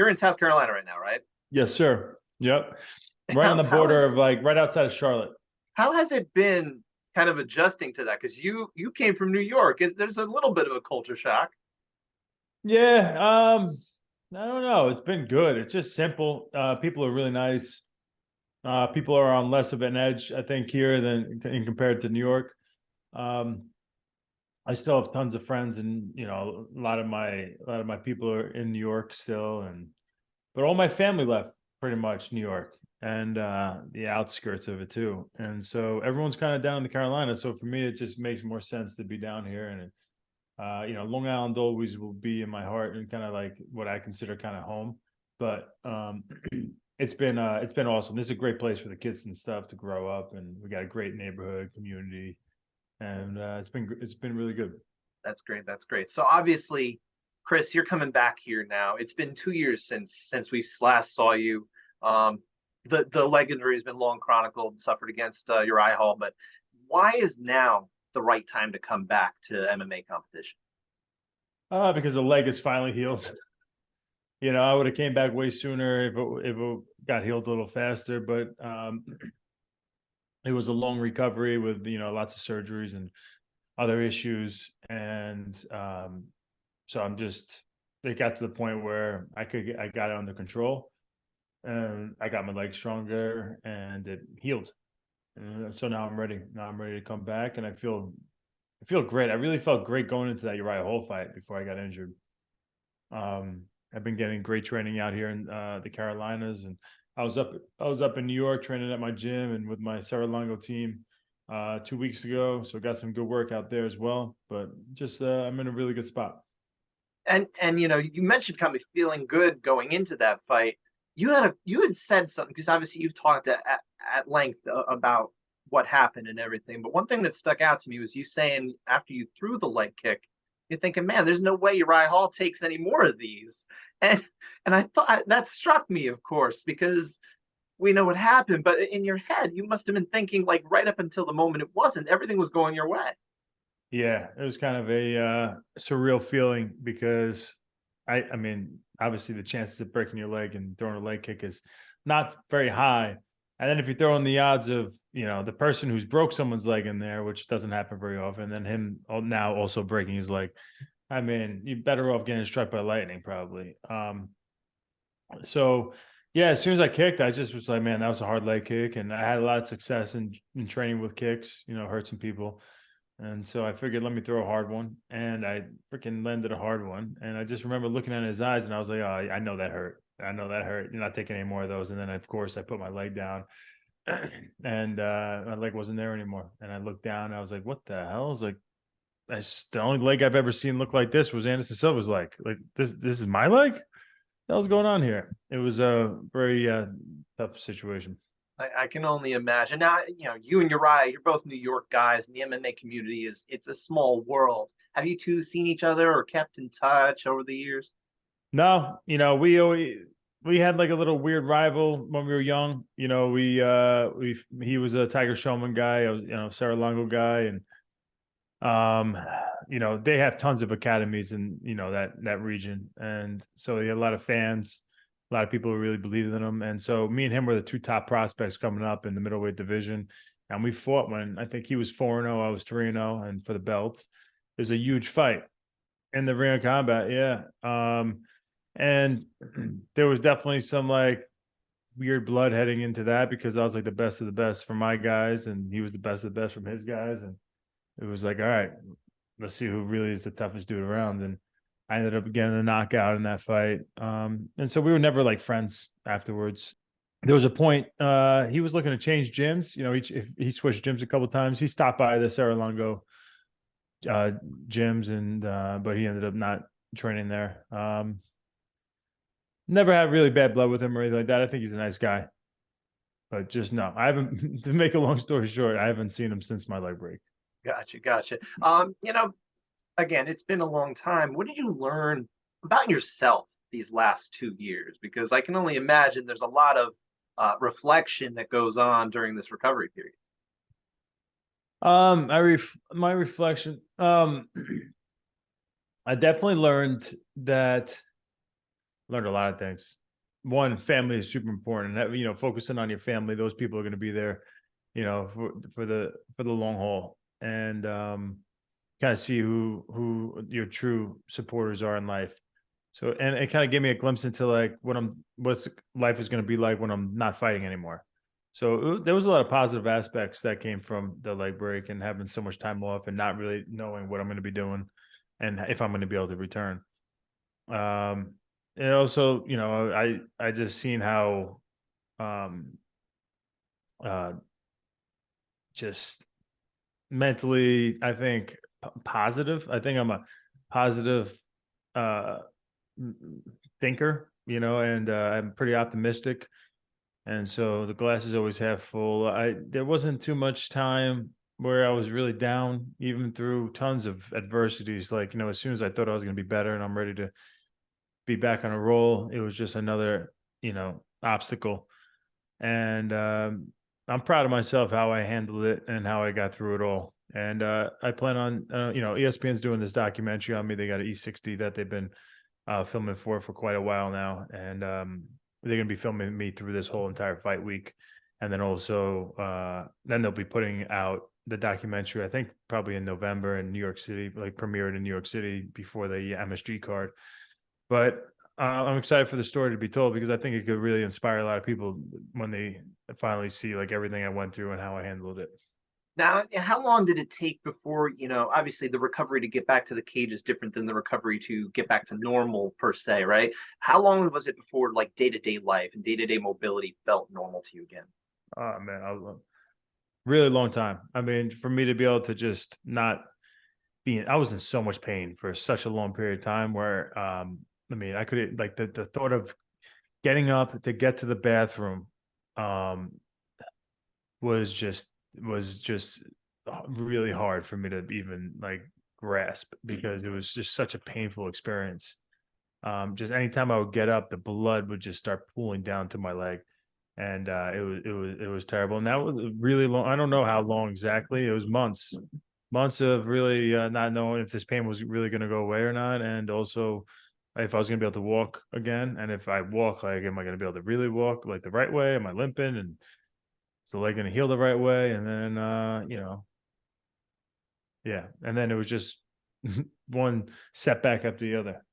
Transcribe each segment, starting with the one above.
you're in South Carolina right now, right? Yes, sir. Yep. Right on How the how border is of like right outside of Charlotte. how has it been kind of adjusting to that? Because you came from New York. There's a little bit of a culture shock. Yeah. I don't know. It's been good. It's just simple. People are really nice. People are on less of an edge, I think, here than in compared to New York. Um, I still have tons of friends, and a lot of my people are in New York still, and but all my family left pretty much New York and the outskirts of it too. And so everyone's kind of down in the Carolinas. So for me, it just makes more sense to be down here. And Long Island always will be in my heart and kind of like what I consider kind of home. But it's been awesome. This is a great place for the kids and stuff to grow up, and we got a great neighborhood community, and it's been really good. That's great. That's great. So obviously, Chris, you're coming back here now. It's been 2 years since we last saw you. Um, the leg injury has been long chronicled, suffered against Uriah Hall, but why is now the right time to come back to MMA competition? Because the leg is finally healed. I would have came back way sooner if it got healed a little faster, but it was a long recovery with lots of surgeries and other issues, and so it got to the point where I got it under control, and I got my legs stronger, and it healed. And so now I'm ready. Now I'm ready to come back, and I feel great. I really felt great going into that Uriah Hall fight before I got injured. I've been getting great training out here in the Carolinas, and I was up in New York training at my gym and with my Serra-Longo team 2 weeks ago. So got some good work out there as well. But just I'm in a really good spot. And you mentioned kind of feeling good going into that fight. You had said something because obviously you've talked at length about what happened and everything. But one thing that stuck out to me was you saying after you threw the leg kick, you're thinking, man, there's no way Uriah Hall takes any more of these. And and I thought that struck me, of course, because we know what happened. But in your head, you must have been thinking like right up until the moment it wasn't, everything was going your way. Yeah, it was kind of a surreal feeling because I mean, obviously the chances of breaking your leg and throwing a leg kick is not very high. And then if you throw in the odds of, the person who's broke someone's leg in there, which doesn't happen very often, then him now also breaking his leg, I mean, you're better off getting struck by lightning probably. So yeah, as soon as I kicked, I just was like, man, that was a hard leg kick, and I had a lot of success in training with kicks, hurt some people. And so I figured, let me throw a hard one. And I freaking landed a hard one. And I just remember looking at his eyes, and I was like, oh, I know that hurt. I know that hurt. You're not taking any more of those. And then, of course, I put my leg down and my leg wasn't there anymore. And I looked down, and I was like, what the hell? I was like, the only leg I've ever seen look like this was Anderson Silva's leg. Like, this is my leg? What was going on here? It was a very tough situation. I can only imagine. Now, you and Uriah, you're both New York guys, and the MMA community it's a small world. Have you two seen each other or kept in touch over the years? No, we had like a little weird rival when we were young. He was a Tiger Showman guy, I was Sarah Longo guy, and they have tons of academies in that region, and so he had a lot of fans, a lot of people who really believed in him, and so me and him were the two top prospects coming up in the middleweight division, and we fought when I think he was 4-0, I was 3-0, and for the belt, it was a huge fight in the ring of combat, yeah. And there was definitely some like weird blood heading into that because I was like the best of the best from my guys, and he was the best of the best from his guys, and it was like, all right, let's see who really is the toughest dude around. And I ended up getting a knockout in that fight. And so we were never like friends afterwards. There was a point he was looking to change gyms. He switched gyms a couple of times. He stopped by the Serra-Longo gyms, and but he ended up not training there. Never had really bad blood with him or anything like that. I think he's a nice guy, but just no. I haven't. To make a long story short, I haven't seen him since my leg break. Gotcha, gotcha. Again, it's been a long time. What did you learn about yourself these last 2 years? Because I can only imagine there's a lot of reflection that goes on during this recovery period. My reflection. I definitely learned that Learned a lot of things. One, family is super important, and you know, focusing on your family. Those people are going to be there, you know, for the long haul, and kind of see who your true supporters are in life. So, and it kind of gave me a glimpse into like what's life is going to be like when I'm not fighting anymore. So there was a lot of positive aspects that came from the leg break and having so much time off and not really knowing what I'm going to be doing and if I'm going to be able to return. Um, and also, you know, I just seen how um uh just mentally, I think positive. I think I'm a positive uh thinker, you know, and I'm pretty optimistic. And so the glass is always half full. There wasn't too much time where I was really down, even through tons of adversities. Like, you know, as soon as I thought I was going to be better and I'm ready to be back on a roll, it was just another, you know, obstacle. And I'm proud of myself how I handled it and how I got through it all. And I plan on, you know, ESPN's doing this documentary on me. They got an E60 that they've been filming for quite a while now, and they're going to be filming me through this whole entire fight week, and then also then they'll be putting out the documentary. I think probably in November in New York City, like premiered in New York City before the MSG card. But I'm excited for the story to be told because I think it could really inspire a lot of people when they finally see like everything I went through and how I handled it. Now, how long did it take before, obviously the recovery to get back to the cage is different than the recovery to get back to normal per se, right? How long was it before like day-to-day life and day-to-day mobility felt normal to you again? Oh man, really long time. I mean, for me to be able to just not be, I was in so much pain for such a long period of time where, I mean, I could like the thought of getting up to get to the bathroom, um, was just was just really hard for me to even like grasp because it was just such a painful experience. Just anytime I would get up, the blood would just start pooling down to my leg, and it was terrible. And that was really long. I don't know how long exactly. It was months of really not knowing if this pain was really going to go away or not, and also if I was going to be able to walk again. And if I walk, like, am I going to be able to really walk like the right way? Am I limping? And is the leg going to heal the right way? And then, you know, yeah. And then it was just one setback after the other.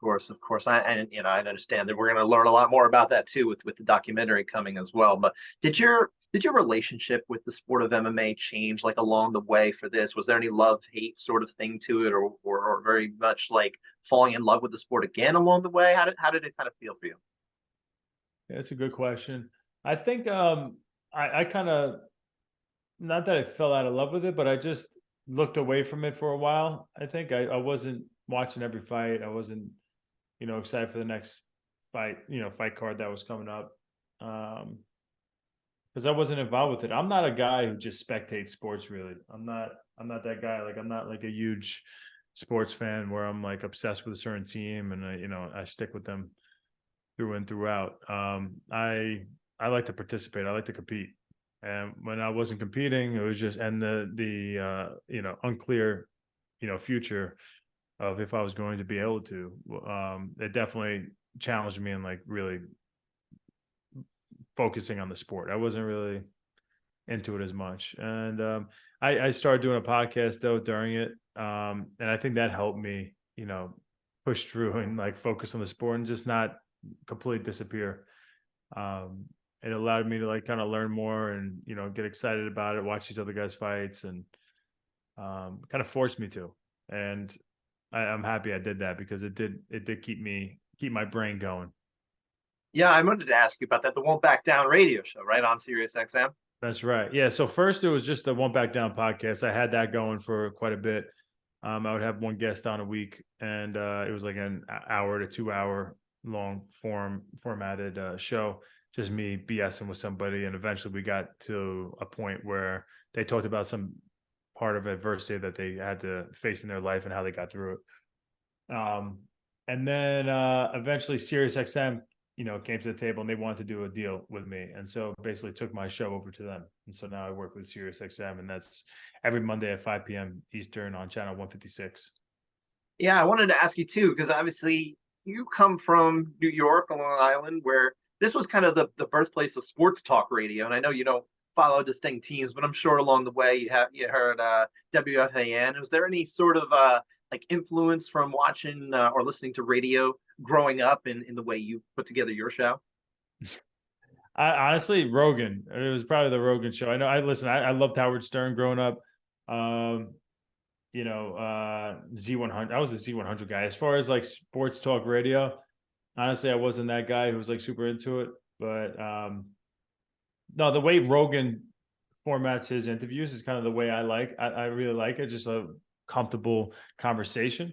Of course. I understand that we're going to learn a lot more about that too with the documentary coming as well. But did your relationship with the sport of MMA change like along the way for this? Was there any love hate sort of thing to it, or very much like falling in love with the sport again along the way? How did it kind of feel for you? Yeah, that's a good question. I think I kind of, not that I fell out of love with it, but I just looked away from it for a while. I think I wasn't watching every fight. I wasn't, you know, excited for the next fight, you know, fight card that was coming up. Because I wasn't involved with it. I'm not a guy who just spectates sports really. I'm not that guy. Like I'm not like a huge sports fan where I'm like obsessed with a certain team and you know, I stick with them through and throughout. I like to participate. I like to compete. And when I wasn't competing, it was just, and the you know, unclear, you know, future of if I was going to be able to. It definitely challenged me in like really focusing on the sport. I wasn't really into it as much, and I started doing a podcast though during it, and I think that helped me, you know, push through and like focus on the sport and just not completely disappear. Um, it allowed me to like kind of learn more and, you know, get excited about it, watch these other guys fights, and kind of forced me to. And I'm happy I did that because it did keep my brain going. Yeah, I wanted to ask you about that. The Won't Back Down radio show, right on Sirius XM. That's right. Yeah. So first it was just the One Back Down podcast. I had that going for quite a bit. I would have one guest on a week, and it was like an hour to 2 hour long formatted show, just me BSing with somebody. And eventually we got to a point where they talked about some part of adversity that they had to face in their life and how they got through it. And then eventually SiriusXM, you know, came to the table and they wanted to do a deal with me. And so basically took my show over to them. And so now I work with SiriusXM, and that's every Monday at 5 p.m. Eastern on channel 156. Yeah, I wanted to ask you too, because obviously you come from New York, Long Island, where this was kind of the birthplace of sports talk radio. And I know you don't follow distinct teams, but I'm sure along the way you heard WFAN. Was there any sort of like influence from watching or listening to radio growing up in the way you put together your show? I honestly, Rogan. It was probably the Rogan show. I know. I loved Howard Stern growing up. Um, Z100. I was a Z100 guy. As far as like sports talk radio, honestly, I wasn't that guy who was like super into it. But no, the way Rogan formats his interviews is kind of the way I like. I really like it. Just a comfortable conversation.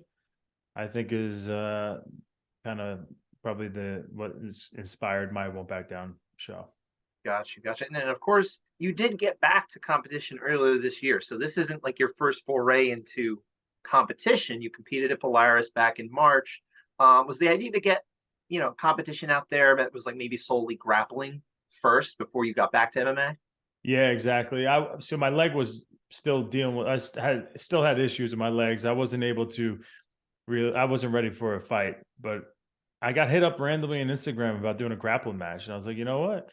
I think is kind of probably what inspired my Won't Back Down show. Gotcha. And then, of course, you did get back to competition earlier this year. So this isn't like your first foray into competition. You competed at Polaris back in March. Was the idea to get, competition out there that was like maybe solely grappling first before you got back to MMA? Yeah, exactly. So my leg was still dealing with. Still had issues with my legs. I wasn't able to I wasn't ready for a fight, but I got hit up randomly on Instagram about doing a grappling match, and I was like, you know what?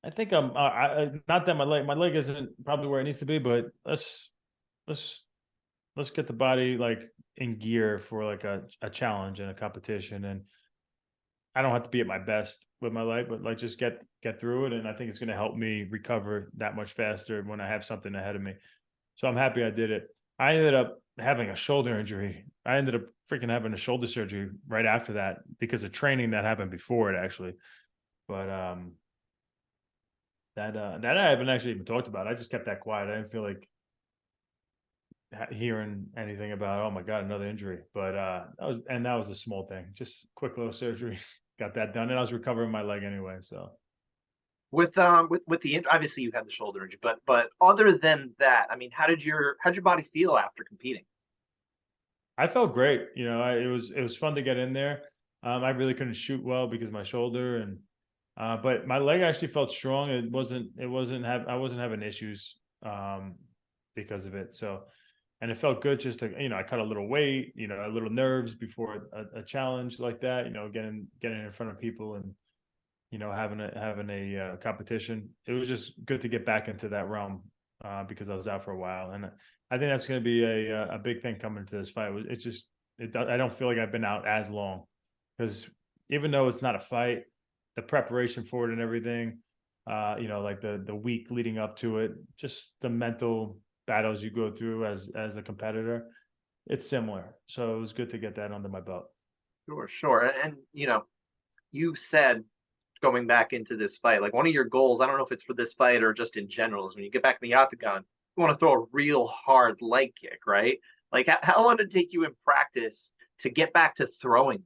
I think not that my leg isn't probably where it needs to be, but let's get the body like in gear for like a challenge and a competition. And I don't have to be at my best with my leg, but like just get through it. And I think it's going to help me recover that much faster when I have something ahead of me. So I'm happy I did it. I ended up having a shoulder injury. I ended up freaking having a shoulder surgery right after that because of training that happened before it actually. But that I haven't actually even talked about. I just kept that quiet. I didn't feel like hearing anything about, oh my God, another injury. But that was a small thing, just quick little surgery. Got that done, and I was recovering my leg anyway. So With the obviously you had the shoulder injury, but other than that, I mean, how'd your body feel after competing? I felt great. It was fun to get in there. I really couldn't shoot well because of my shoulder, and but my leg actually felt strong. I wasn't having issues because of it. So, and it felt good just to, I cut a little weight, a little nerves before a challenge like that, getting in front of people and, having a competition. It was just good to get back into that realm because I was out for a while. And I think that's going to be a big thing coming to this fight. I don't feel like I've been out as long because even though it's not a fight, the preparation for it and everything, like the week leading up to it, just the mental battles you go through as a competitor, it's similar. So it was good to get that under my belt. Sure. And you said going back into this fight, like one of your goals, I don't know if it's for this fight or just in general, is when you get back in the octagon, you want to throw a real hard leg kick, right? Like how long did it take you in practice to get back to throwing?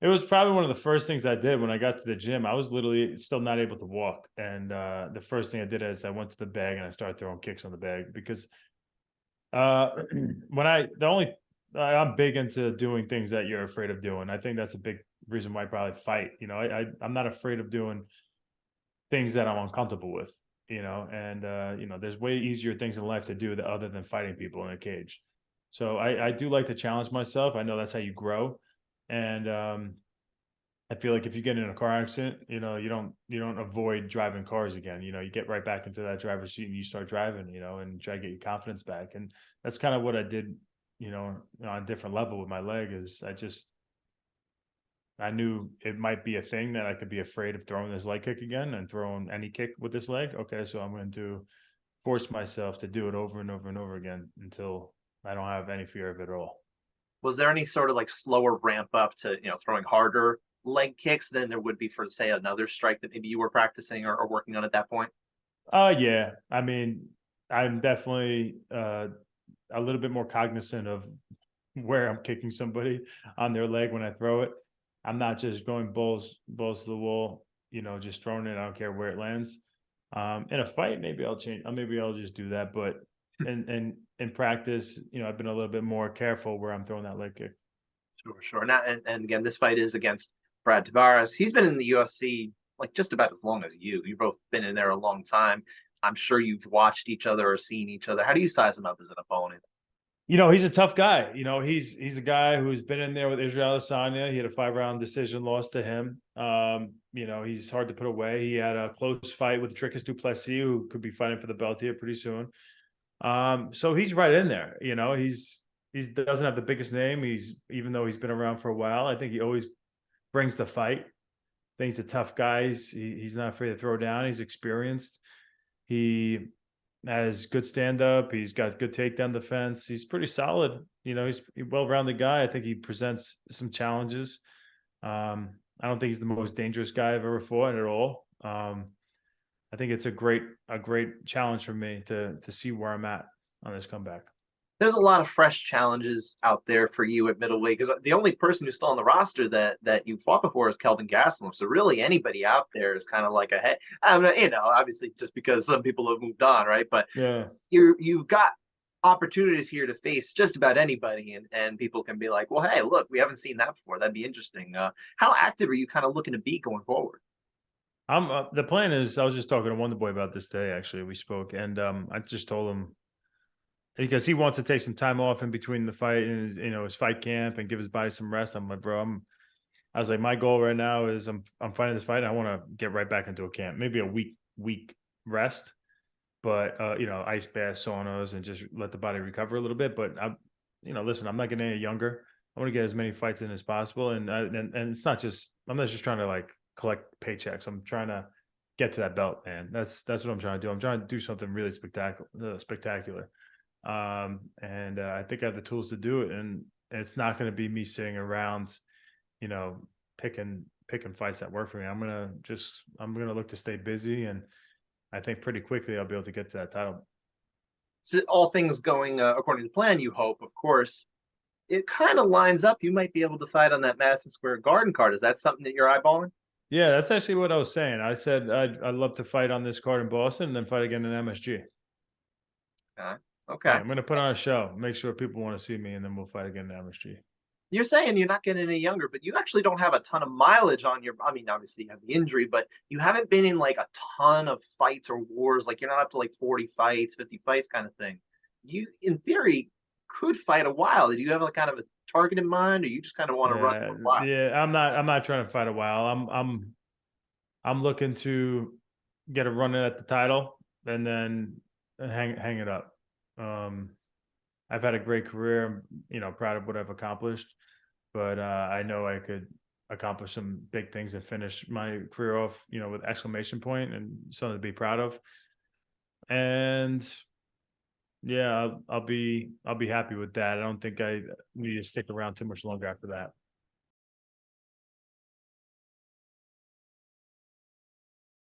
It was probably one of the first things I did when I got to the gym. I was literally still not able to walk. And the first thing I did is I went to the bag and I started throwing kicks on the bag because I'm big into doing things that you're afraid of doing. I think that's a big reason why I probably fight. I'm not afraid of doing things that I'm uncomfortable with, and there's way easier things in life to do other than fighting people in a cage. So I do like to challenge myself. I know that's how you grow. And I feel like if you get in a car accident, you don't avoid driving cars again. You get right back into that driver's seat and you start driving, and try to get your confidence back. And that's kind of what I did, on a different level with my leg. Is I knew it might be a thing that I could be afraid of throwing this leg kick again and throwing any kick with this leg. Okay, so I'm going to force myself to do it over and over and over again until I don't have any fear of it at all. Was there any sort of like slower ramp up to throwing harder leg kicks than there would be for, say, another strike that maybe you were practicing or working on at that point? Yeah. I mean, I'm definitely a little bit more cognizant of where I'm kicking somebody on their leg when I throw it. I'm not just going balls to the wall, just throwing it. I don't care where it lands. In a fight, maybe I'll change. Maybe I'll just do that. But in practice, I've been a little bit more careful where I'm throwing that leg kick. Sure. Now, and again, this fight is against Brad Tavares. He's been in the UFC like just about as long as you. You've both been in there a long time. I'm sure you've watched each other or seen each other. How do you size him up as an opponent? He's a tough guy. He's a guy who's been in there with Israel Adesanya. He had a 5-round decision loss to him. He's hard to put away. He had a close fight with Dricus du Plessis, who could be fighting for the belt here pretty soon. So he's right in there. He doesn't have the biggest name. Even though he's been around for a while, I think he always brings the fight. I think he's a tough guy. He's not afraid to throw down. He's experienced. He has good stand up. He's got good takedown defense. He's pretty solid. He's a well-rounded guy. I think he presents some challenges. I don't think he's the most dangerous guy I've ever fought at all. I think it's a great challenge for me to see where I'm at on this comeback. There's a lot of fresh challenges out there for you at middleweight, because the only person who's still on the roster that you fought before is Kelvin Gastelum. So really, anybody out there is kind of like a head. I mean, obviously, just because some people have moved on, right? But yeah, you've got opportunities here to face just about anybody, and people can be like, well, hey, look, we haven't seen that before. That'd be interesting. How active are you kind of looking to be going forward? The plan is, I was just talking to Wonder Boy about this today. Actually, we spoke, and I just told him, because he wants to take some time off in between the fight and his fight camp and give his body some rest. I'm like, bro, I was like, my goal right now is I'm fighting this fight. I want to get right back into a camp, maybe a week rest, but ice baths, saunas, and just let the body recover a little bit. But listen, I'm not getting any younger. I want to get as many fights in as possible, and it's not just, I'm not just trying to like collect paychecks. I'm trying to get to that belt, man. That's what I'm trying to do. I'm trying to do something really spectacular. I think I have the tools to do it, and it's not going to be me sitting around, picking fights that work for me. I'm gonna look to stay busy, and I think pretty quickly I'll be able to get to that title. So all things going according to plan, you hope, of course. It kind of lines up. You might be able to fight on that Madison Square Garden card. Is that something that you're eyeballing? Yeah, that's actually what I was saying. I said I'd love to fight on this card in Boston and then fight again in MSG. Okay. Yeah, I'm going to put on a show, make sure people want to see me, and then we'll fight again in MSG. You're saying you're not getting any younger, but you actually don't have a ton of mileage on your. I mean, obviously you have the injury, but you haven't been in like a ton of fights or wars. Like you're not up to like 40 fights, 50 fights kind of thing. You, in theory, could fight a while. Do you have like kind of a target in mind, or you just kind of want to run for a while? Yeah, I'm not trying to fight a while. I'm looking to get a run at the title and then hang it up. I've had a great career. I'm, proud of what I've accomplished, but I know I could accomplish some big things and finish my career off, with exclamation point and something to be proud of. And yeah, I'll be happy with that. I don't think I need to stick around too much longer after that.